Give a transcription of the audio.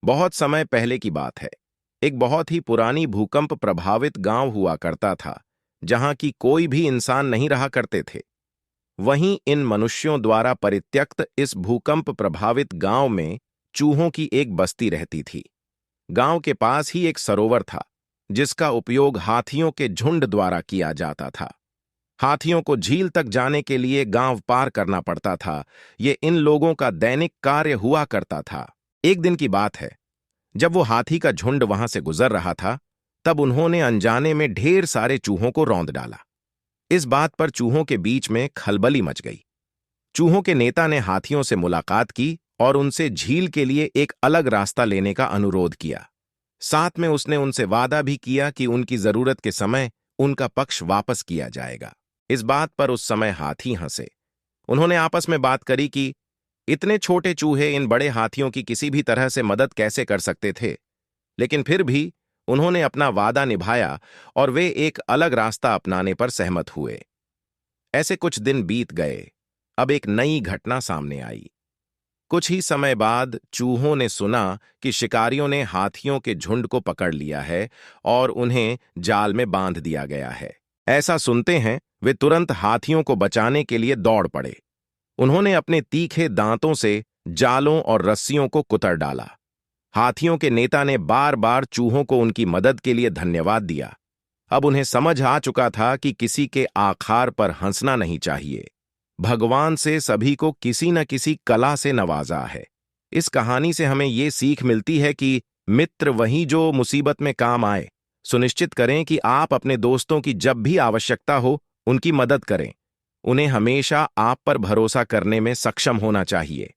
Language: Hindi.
बहुत समय पहले की बात है। एक बहुत ही पुरानी भूकंप प्रभावित गांव हुआ करता था, जहां की कोई भी इंसान नहीं रहा करते थे। वहीं इन मनुष्यों द्वारा परित्यक्त इस भूकंप प्रभावित गांव में चूहों की एक बस्ती रहती थी। गांव के पास ही एक सरोवर था, जिसका उपयोग हाथियों के झुंड द्वारा किया जाता था। हाथियों को झील तक जाने के लिए गांव पार करना पड़ता था। ये इन लोगों का दैनिक कार्य हुआ करता था। एक दिन की बात है, जब वो हाथी का झुंड वहां से गुजर रहा था, तब उन्होंने अनजाने में ढेर सारे चूहों को रौंद डाला। इस बात पर चूहों के बीच में खलबली मच गई। चूहों के नेता ने हाथियों से मुलाकात की और उनसे झील के लिए एक अलग रास्ता लेने का अनुरोध किया। साथ में उसने उनसे वादा भी किया कि उनकी जरूरत के समय उनका पक्ष वापस किया जाएगा। इस बात पर उस समय हाथी हंसे। उन्होंने आपस में बात करी कि इतने छोटे चूहे इन बड़े हाथियों की किसी भी तरह से मदद कैसे कर सकते थे। लेकिन फिर भी उन्होंने अपना वादा निभाया और वे एक अलग रास्ता अपनाने पर सहमत हुए। ऐसे कुछ दिन बीत गए। अब एक नई घटना सामने आई। कुछ ही समय बाद चूहों ने सुना कि शिकारियों ने हाथियों के झुंड को पकड़ लिया है और उन्हें जाल में बांध दिया गया है। ऐसा सुनते हैं वे तुरंत हाथियों को बचाने के लिए दौड़ पड़े। उन्होंने अपने तीखे दांतों से जालों और रस्सियों को कुतर डाला। हाथियों के नेता ने बार बार चूहों को उनकी मदद के लिए धन्यवाद दिया। अब उन्हें समझ आ चुका था कि किसी के आखार पर हंसना नहीं चाहिए। भगवान से सभी को किसी न किसी कला से नवाजा है। इस कहानी से हमें ये सीख मिलती है कि मित्र वही जो मुसीबत में काम आए। सुनिश्चित करें कि आप अपने दोस्तों की जब भी आवश्यकता हो उनकी मदद करें। उन्हें हमेशा आप पर भरोसा करने में सक्षम होना चाहिए।